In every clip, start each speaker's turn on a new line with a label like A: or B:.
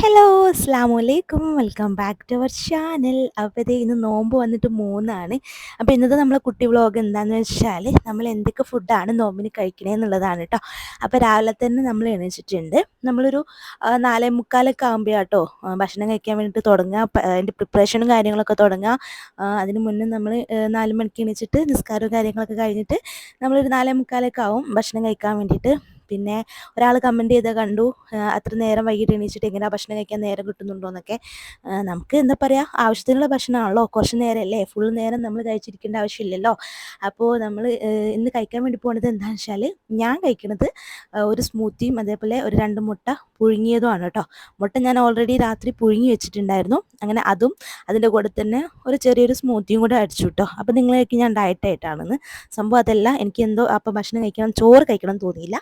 A: Hello, അസ്സലാമലൈക്കും. Welcome back to our channel. അപ്പോൾ ഇത് ഇന്ന് നോമ്പ് വന്നിട്ട് 3 അപ്പോൾ ഇന്നത്തെ നമ്മളെ കുട്ടി വ്ളോഗ് എന്താണെന്ന് വെച്ചാൽ നമ്മൾ എന്തൊക്കെ ഫുഡാണ് നോമ്പിന് കഴിക്കണേ എന്നുള്ളതാണ് കേട്ടോ. അപ്പോൾ രാവിലെ തന്നെ നമ്മൾ എണീച്ചിട്ടുണ്ട്. നമ്മളൊരു 4:45 ആകുമ്പോൾ കേട്ടോ ഭക്ഷണം കഴിക്കാൻ വേണ്ടിയിട്ട് തുടങ്ങുക. അതിൻ്റെ പ്രിപ്പറേഷനും കാര്യങ്ങളൊക്കെ തുടങ്ങുക. അതിന് മുന്നേ നമ്മൾ 4 മണിക്ക് എണീച്ചിട്ട് നിസ്കാരവും കാര്യങ്ങളൊക്കെ കഴിഞ്ഞിട്ട് നമ്മളൊരു 4:45 ആവും ഭക്ഷണം കഴിക്കാൻ വേണ്ടിയിട്ട്. പിന്നെ ഒരാൾ കമൻറ്റ് ചെയ്താൽ കണ്ടു, അത്ര നേരം വൈകിട്ട് എണീച്ചിട്ട് എങ്ങനെയാണ് ഭക്ഷണം കഴിക്കാൻ നേരം കിട്ടുന്നുണ്ടോ എന്നൊക്കെ. നമുക്ക് എന്താ പറയുക, ആവശ്യത്തിനുള്ള ഭക്ഷണമാണല്ലോ, കുറച്ച് നേരമല്ലേ, ഫുൾ നേരം നമ്മൾ കഴിച്ചിരിക്കേണ്ട ആവശ്യമില്ലല്ലോ. അപ്പോൾ നമ്മൾ ഇന്ന് കഴിക്കാൻ വേണ്ടി പോകുന്നത് എന്താണെന്ന് വെച്ചാൽ, ഞാൻ കഴിക്കുന്നത് ഒരു സ്മൂത്തിയും അതേപോലെ ഒരു 2 മുട്ട പുഴുങ്ങിയതുമാണ് കേട്ടോ. മുട്ട ഞാൻ ഓൾറെഡി രാത്രി പുഴുങ്ങി വെച്ചിട്ടുണ്ടായിരുന്നു. അങ്ങനെ അതും അതിൻ്റെ കൂടെ തന്നെ ഒരു ചെറിയൊരു സ്മൂത്തിയും കൂടെ അടിച്ചു കേട്ടോ. അപ്പോൾ നിങ്ങളേക്ക് ഞാൻ ഡയറ്റായിട്ടാണെന്ന് സംഭവം അതല്ല, എനിക്ക് എന്തോ അപ്പോൾ ഭക്ഷണം കഴിക്കണം, ചോറ് കഴിക്കണം തോന്നിയില്ല.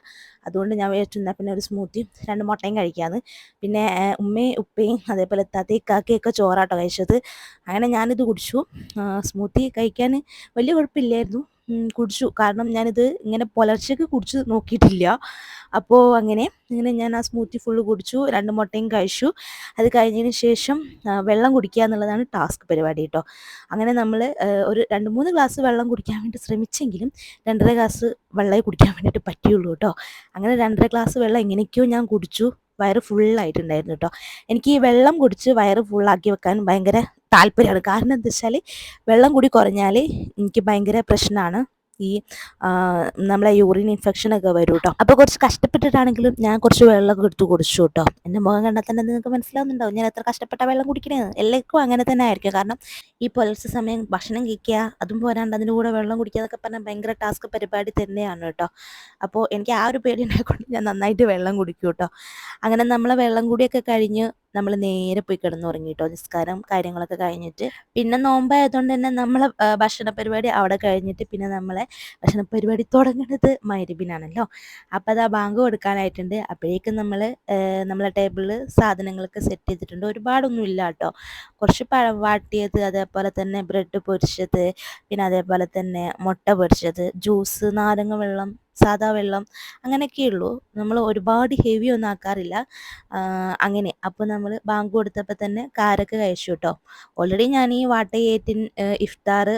A: അതുകൊണ്ട് ഞാൻ വിചാരിച്ചു എന്നാൽ പിന്നെ ഒരു സ്മൂത്തിയും 2 മുട്ടയും കഴിക്കാമെന്ന്. പിന്നെ ഉമ്മയും ഉപ്പയും അതേപോലെ താത്തയും കാക്കയൊക്കെ ചോറാട്ടോ കഴിച്ചത്. അങ്ങനെ ഞാനിത് കുടിച്ചു. സ്മൂത്തി കഴിക്കാൻ വലിയ കുഴപ്പമില്ലായിരുന്നു, കുടിച്ചു. കാരണം ഞാനിത് ഇങ്ങനെ പുലർച്ചയ്ക്ക് കുടിച്ച് നോക്കിയിട്ടില്ല. അപ്പോൾ അങ്ങനെ ഞാൻ ആ സ്മൂത്തി ഫുള്ള് കുടിച്ചു, 2 മുട്ടയും കഴിച്ചു. അത് കഴിഞ്ഞതിന് ശേഷം വെള്ളം കുടിക്കുക എന്നുള്ളതാണ് ടാസ്ക് പരിപാടി കേട്ടോ. അങ്ങനെ നമ്മൾ ഒരു 2-3 ഗ്ലാസ് വെള്ളം കുടിക്കാൻ വേണ്ടി ശ്രമിച്ചെങ്കിലും 2.5 ഗ്ലാസ് വെള്ളമേ കുടിക്കാൻ വേണ്ടിയിട്ട് പറ്റിയുള്ളൂ കേട്ടോ. അങ്ങനെ 2.5 ഗ്ലാസ് വെള്ളം എങ്ങനെയൊക്കെയോ ഞാൻ കുടിച്ചു. വയറ് ഫുള്ളായിട്ടുണ്ടായിരുന്നു കേട്ടോ. എനിക്ക് ഈ വെള്ളം കുടിച്ച് വയറ് ഫുള്ളാക്കി വെക്കാൻ ഭയങ്കര താല്പര്യമാണ്. കാരണം എന്താ വെച്ചാൽ വെള്ളം കൂടി കുറഞ്ഞാൽ എനിക്ക് ഭയങ്കര പ്രശ്നമാണ്. ഈ നമ്മളെ യൂറിൻ ഇൻഫെക്ഷനൊക്കെ വരും കേട്ടോ. അപ്പോൾ കുറച്ച് കഷ്ടപ്പെട്ടിട്ടാണെങ്കിലും ഞാൻ കുറച്ച് വെള്ളം എടുത്ത് കുടിച്ചു കേട്ടോ. എൻ്റെ മുഖം കണ്ടാൽ തന്നെ നിങ്ങൾക്ക് മനസ്സിലാവുന്നുണ്ടാവും ഞാൻ എത്ര കഷ്ടപ്പെട്ട വെള്ളം കുടിക്കണേന്ന്. എല്ലാവർക്കും അങ്ങനെ തന്നെ ആയിരിക്കും. കാരണം ഈ പുലർച്ചെ സമയം ഭക്ഷണം കഴിക്കുക, അതും പോരാണ്ട് അതിൻ്റെ കൂടെ വെള്ളം കുടിക്കുക എന്നൊക്കെ പറഞ്ഞാൽ ഭയങ്കര ടാസ്ക് പരിപാടി തന്നെയാണ് കേട്ടോ. അപ്പോൾ എനിക്ക് ആ ഒരു പേടി ഉണ്ടായിക്കൊണ്ട് ഞാൻ നന്നായിട്ട് വെള്ളം കുടിക്കും കേട്ടോ. അങ്ങനെ നമ്മളെ വെള്ളം കൂടിയൊക്കെ കഴിഞ്ഞ് നമ്മൾ നേരെ പോയി കിടന്നുറങ്ങി കേട്ടോ, നിസ്കാരം കാര്യങ്ങളൊക്കെ കഴിഞ്ഞിട്ട്. പിന്നെ നോമ്പായതുകൊണ്ട് തന്നെ നമ്മളെ ഭക്ഷണ പരിപാടി അവിടെ കഴിഞ്ഞിട്ട് പിന്നെ നമ്മളെ ഭക്ഷണ പരിപാടി തുടങ്ങുന്നത് മഗ്‌രിബിനാണല്ലോ. അപ്പോൾ അത് ആ ബാങ്ക് കൊടുക്കാനായിട്ടുണ്ട്. അപ്പോഴേക്കും നമ്മളെ ടേബിളിൽ സാധനങ്ങളൊക്കെ സെറ്റ് ചെയ്തിട്ടുണ്ട്. ഒരുപാടൊന്നും ഇല്ല കേട്ടോ. കുറച്ച് പഴം വാട്ടിയത്, അതേപോലെ തന്നെ ബ്രെഡ് പൊരിച്ചത്, പിന്നെ അതേപോലെ തന്നെ മുട്ട പൊരിച്ചത്, ജ്യൂസ്, നാരങ്ങ വെള്ളം, സാദാ വെള്ളം, അങ്ങനെയൊക്കെയുള്ളൂ. നമ്മൾ ഒരുപാട് ഹെവി ഒന്നും ആക്കാറില്ല. അങ്ങനെ അപ്പോൾ നമ്മൾ ബാങ്ക് കൊടുത്തപ്പോൾ തന്നെ കാരക്ക കഴിച്ചു കേട്ടോ. ഓൾറെഡി ഞാൻ ഈ വാട്ടയേറ്റിൻ ഇഫ്താർ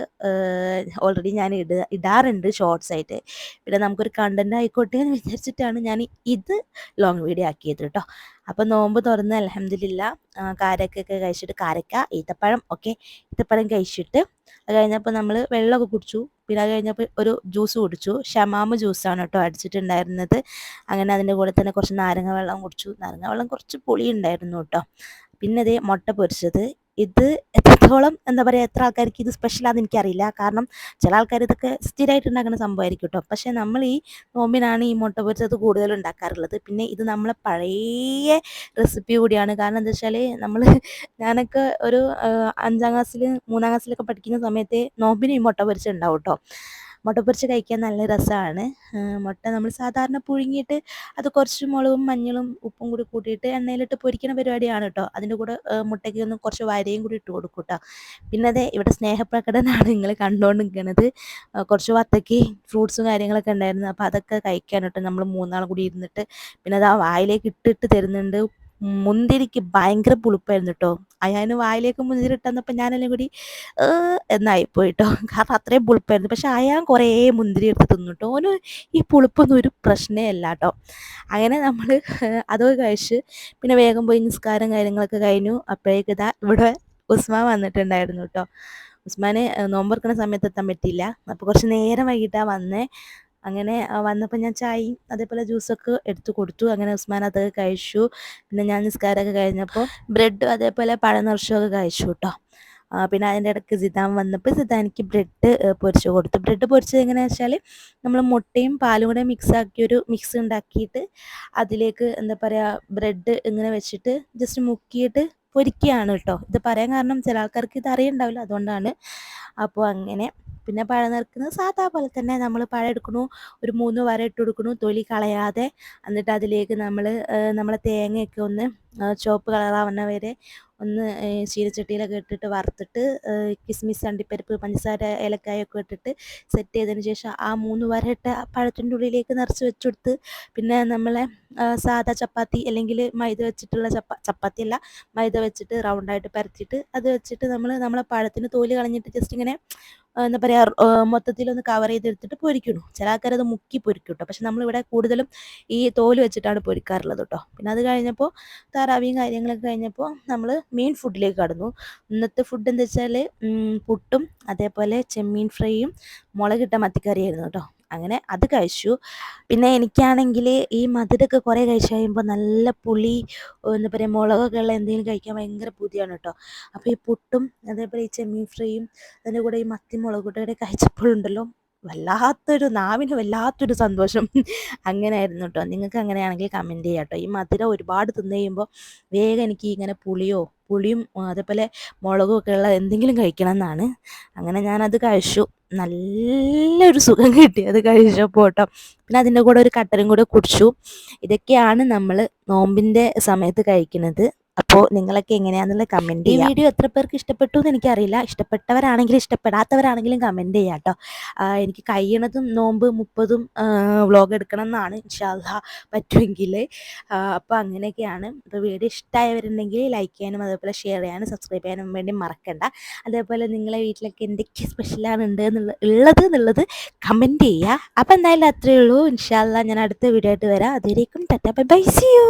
A: ഓൾറെഡി ഞാൻ ഇടാറുണ്ട് ഷോർട്സ് ആയിട്ട്. പിന്നെ നമുക്കൊരു കണ്ടന്റ് ആയിക്കോട്ടെ എന്ന് വിചാരിച്ചിട്ടാണ് ഞാൻ ഇത് ലോങ് വീഡിയോ ആക്കിയത് കേട്ടോ. അപ്പോൾ നോമ്പ് തുറന്ന് അൽഹംദുലില്ലാ കാരക്കൊക്കെ കഴിച്ചിട്ട്, കാരക്ക, ഈത്തപ്പഴം ഒക്കെ, ഈത്തപ്പഴം കഴിച്ചിട്ട് അത് കഴിഞ്ഞപ്പോൾ നമ്മൾ വെള്ളമൊക്കെ കുടിച്ചു. പിന്നെ അത് കഴിഞ്ഞപ്പോൾ ഒരു ജ്യൂസ് കുടിച്ചു. ഷമാമ് ജ്യൂസാണ് കേട്ടോ അടിച്ചിട്ടുണ്ടായിരുന്നത്. അങ്ങനെ അതിൻ്റെ കൂടെ തന്നെ കുറച്ച് നാരങ്ങ വെള്ളം കുടിച്ചു. നാരങ്ങ വെള്ളം കുറച്ച് പുളി ഉണ്ടായിരുന്നു കേട്ടോ. പിന്നെ അതേ മുട്ട പൊരിച്ചത്. ഇത് എത്രത്തോളം എന്താ പറയുക, എത്ര ആൾക്കാർക്ക് ഇത് സ്പെഷ്യലാണെന്ന് എനിക്കറിയില്ല. കാരണം ചില ആൾക്കാർ ഇതൊക്കെ സ്ഥിരമായിട്ട് ഉണ്ടാക്കുന്ന സംഭവമായിരിക്കും കേട്ടോ. പക്ഷേ നമ്മൾ ഈ നോമ്പിനാണ് ഈ മുട്ട പൊരിച്ചത് കൂടുതലും ഉണ്ടാക്കാറുള്ളത്. പിന്നെ ഇത് നമ്മളെ പഴയ റെസിപ്പി കൂടിയാണ്. കാരണം എന്താ വെച്ചാൽ ഞാനൊക്കെ ഒരു 5ാം ക്ലാസ്സിൽ 3ാം ക്ലാസ്സിലൊക്കെ പഠിക്കുന്ന സമയത്ത് നോമ്പിന് ഈ മുട്ട പൊരിച്ചത് ഉണ്ടാവും കേട്ടോ. മുട്ട പൊരിച്ച് കഴിക്കാൻ നല്ല രസമാണ്. മുട്ട നമ്മൾ സാധാരണ പുഴുങ്ങിയിട്ട് അത് കുറച്ച് മുളകും മഞ്ഞളും ഉപ്പും കൂടി കൂട്ടിയിട്ട് എണ്ണയിലിട്ട് പൊരിക്കുന്ന പരിപാടിയാണ് കേട്ടോ. അതിൻ്റെ കൂടെ മുട്ടയ്ക്ക് ഒന്ന് കുറച്ച് വരയും കൂടി ഇട്ട് കൊടുക്കും കേട്ടോ. പിന്നെ അതെ ഇവിടെ സ്നേഹപ്രകടനമാണ് നിങ്ങൾ കണ്ടുകൊണ്ട് നിൽക്കുന്നത്. കുറച്ച് വത്തക്കയും ഫ്രൂട്ട്സും കാര്യങ്ങളൊക്കെ ഉണ്ടായിരുന്നു. അപ്പോൾ അതൊക്കെ കഴിക്കാൻ കേട്ടോ നമ്മൾ 3 കൂടി ഇരുന്നിട്ട്. പിന്നെ അത് ആ വായിലേക്ക് ഇട്ടിട്ട് തരുന്നുണ്ട്. മുന്തിരിക്ക് ഭയങ്കര പുളിപ്പായിരുന്നു കേട്ടോ. അയാന് വായിലേക്ക് മുന്തിരി ഇട്ടന്നപ്പോൾ ഞാനെല്ലാം കൂടി എന്നായിപ്പോയി കേട്ടോ. കാരണം അത്രയും പുളിപ്പായിരുന്നു. പക്ഷെ അയാൻ കുറേ മുന്തിരി എടുത്ത് തിന്നു കേട്ടോ. ഓന് ഈ പുളിപ്പൊന്നും ഒരു പ്രശ്നമേ അല്ല കേട്ടോ. അങ്ങനെ നമ്മൾ അതൊക്കെ കഴിച്ച് പിന്നെ വേഗം പോയി നിസ്കാരം കാര്യങ്ങളൊക്കെ കഴിഞ്ഞു. അപ്പോഴേക്ക് ഇതാ ഇവിടെ ഉസ്മാൻ വന്നിട്ടുണ്ടായിരുന്നു കേട്ടോ. ഉസ്മാന് നോമ്പുറക്കുന്ന സമയത്ത് എത്താൻ പറ്റിയില്ല. അപ്പോൾ കുറച്ച് നേരം വൈകിട്ടാണ് വന്നേ. അങ്ങനെ വന്നപ്പോൾ ഞാൻ ചായയും അതേപോലെ ജ്യൂസൊക്കെ എടുത്തു കൊടുത്തു. അങ്ങനെ ഉസ്മാൻ അതൊക്കെ കഴിച്ചു. പിന്നെ ഞാൻ നിസ്കാരമൊക്കെ കഴിഞ്ഞപ്പോൾ ബ്രെഡും അതേപോലെ പഴം നിറച്ചൊക്കെ കഴിച്ചു കേട്ടോ. പിന്നെ അതിൻ്റെ ഇടയ്ക്ക് സിതാൻ വന്നപ്പോൾ സിതാനിക്ക് ബ്രെഡ് പൊരിച്ച് കൊടുത്തു. ബ്രെഡ് പൊരിച്ചത് എങ്ങനെയാണെന്ന് വെച്ചാൽ നമ്മൾ മുട്ടയും പാലും കൂടെ മിക്സാക്കിയൊരു മിക്സ് ഉണ്ടാക്കിയിട്ട് അതിലേക്ക് എന്താ പറയുക, ബ്രെഡ് ഇങ്ങനെ വെച്ചിട്ട് ജസ്റ്റ് മുക്കിയിട്ട് പൊരിക്കുകയാണ് കേട്ടോ. ഇത് പറയാൻ കാരണം ചില ആൾക്കാർക്ക് ഇത് അറിയണ്ടാവില്ല, അതുകൊണ്ടാണ്. അപ്പോൾ അങ്ങനെ പിന്നെ പഴം നിറക്കുന്നത് സാധാ പോലെ തന്നെ നമ്മൾ പഴം എടുക്കണു, ഒരു 3 വര ഇട്ട് കൊടുക്കണു തൊലി കളയാതെ. എന്നിട്ട് അതിലേക്ക് നമ്മളെ തേങ്ങയൊക്കെ ഒന്ന് ചുവപ്പ് കളറാവുന്ന വരെ ഒന്ന് ചീനച്ചട്ടിയിലൊക്കെ ഇട്ടിട്ട് വറുത്തിട്ട് കിസ്മിസ് അണ്ടിപ്പരിപ്പ് പഞ്ചസാര ഏലക്കായൊക്കെ ഇട്ടിട്ട് സെറ്റ് ചെയ്തതിന് ശേഷം ആ 3 വരയിട്ട പഴത്തിൻ്റെ ഉള്ളിലേക്ക് നിറച്ച് വെച്ച് കൊടുത്ത് പിന്നെ നമ്മളെ സാദാ ചപ്പാത്തി അല്ലെങ്കിൽ മൈദ വെച്ചിട്ടുള്ള ചപ്പാത്തി അല്ല മൈദ വെച്ചിട്ട് റൗണ്ടായിട്ട് പരത്തിയിട്ട് അത് വെച്ചിട്ട് നമ്മളെ പഴത്തിന് തോല് കളഞ്ഞിട്ട് ജസ്റ്റ് ഇങ്ങനെ എന്താ പറയുക മൊത്തത്തിലൊന്ന് കവർ ചെയ്തെടുത്തിട്ട് പൊരിക്കുന്നു. ചില ആൾക്കാരത് മുക്കി പൊരിക്കും കേട്ടോ. പക്ഷെ നമ്മളിവിടെ കൂടുതലും ഈ തോല് വെച്ചിട്ടാണ് പൊരിക്കാറുള്ളത് കേട്ടോ. പിന്നെ അത് കഴിഞ്ഞപ്പോൾ താറാവിയും കാര്യങ്ങളൊക്കെ കഴിഞ്ഞപ്പോൾ നമ്മൾ മെയിൻ ഫുഡിലേക്ക് കടന്നു. ഇന്നത്തെ ഫുഡ് എന്താ വെച്ചാൽ പുട്ടും അതേപോലെ ചെമ്മീൻ ഫ്രൈയും മുളകിട്ട മത്തിക്കറിയായിരുന്നു കേട്ടോ. അങ്ങനെ അത് കഴിച്ചു. പിന്നെ എനിക്കാണെങ്കിൽ ഈ മധുരമൊക്കെ കുറേ കഴിച്ച് കഴിയുമ്പോൾ നല്ല പുളി എന്താ പറയുക മുളകൊക്കെ ഉള്ള എന്തെങ്കിലും കഴിക്കാൻ ഭയങ്കര പൂതിയാണ് കേട്ടോ. അപ്പോൾ ഈ പുട്ടും അതേപോലെ ഈ ചെമ്മീൻ ഫ്രൈയും അതിൻ്റെ കൂടെ ഈ മത്തി മുളകുകൂടെ കഴിച്ചപ്പോഴുണ്ടല്ലോ നാവിന് വല്ലാത്തൊരു സന്തോഷം. അങ്ങനെയായിരുന്നു കേട്ടോ. നിങ്ങൾക്ക് അങ്ങനെയാണെങ്കിൽ കമൻറ്റ് ചെയ്യാം കേട്ടോ. ഈ മധുരം ഒരുപാട് തിന്ന് കഴിയുമ്പോൾ വേഗം എനിക്ക് ഇങ്ങനെ പുളിയും അതേപോലെ മുളകും ഒക്കെ ഉള്ള എന്തെങ്കിലും കഴിക്കണം എന്നാണ്. അങ്ങനെ ഞാനത് കഴിച്ചു. നല്ലൊരു സുഖം കിട്ടി അത് കഴിച്ചപ്പോൾ കേട്ടോ. പിന്നെ അതിൻ്റെ കൂടെ ഒരു കട്ടനും കൂടെ കുടിച്ചു. ഇതൊക്കെയാണ് നമ്മൾ നോമ്പിൻ്റെ സമയത്ത് കഴിക്കുന്നത്. അപ്പോൾ നിങ്ങളൊക്കെ എങ്ങനെയാണെന്നുള്ള കമൻറ്റ് ചെയ്യുക. ഈ വീഡിയോ എത്ര പേർക്ക് ഇഷ്ടപ്പെട്ടു എന്ന് എനിക്കറിയില്ല. ഇഷ്ടപ്പെട്ടവരാണെങ്കിലും ഇഷ്ടപ്പെടാത്തവരാണെങ്കിലും കമൻറ്റ് ചെയ്യാം കേട്ടോ. എനിക്ക് കഴിയണതും നോമ്പ് 30 വ്ളോഗ് എടുക്കണം എന്നാണ് ഇൻഷാ അള്ളാ പറ്റുമെങ്കിൽ. അപ്പോൾ അങ്ങനെയൊക്കെയാണ്. അപ്പോൾ വീഡിയോ ഇഷ്ടമായവരുണ്ടെങ്കിൽ ലൈക്ക് ചെയ്യാനും അതേപോലെ ഷെയർ ചെയ്യാനും സബ്സ്ക്രൈബ് ചെയ്യാനും വേണ്ടി മറക്കണ്ട. അതേപോലെ നിങ്ങളെ വീട്ടിലൊക്കെ എന്തൊക്കെ സ്പെഷ്യലാണ് ഉള്ളത് എന്നുള്ളത് കമൻറ്റ് ചെയ്യുക. അപ്പോൾ എന്തായാലും അത്രയേ ഉള്ളൂ. ഇൻഷാ അള്ളാ ഞാൻ അടുത്ത വീഡിയോ ആയിട്ട് വരാം. അതുവരേക്കും tata bye bye, see U.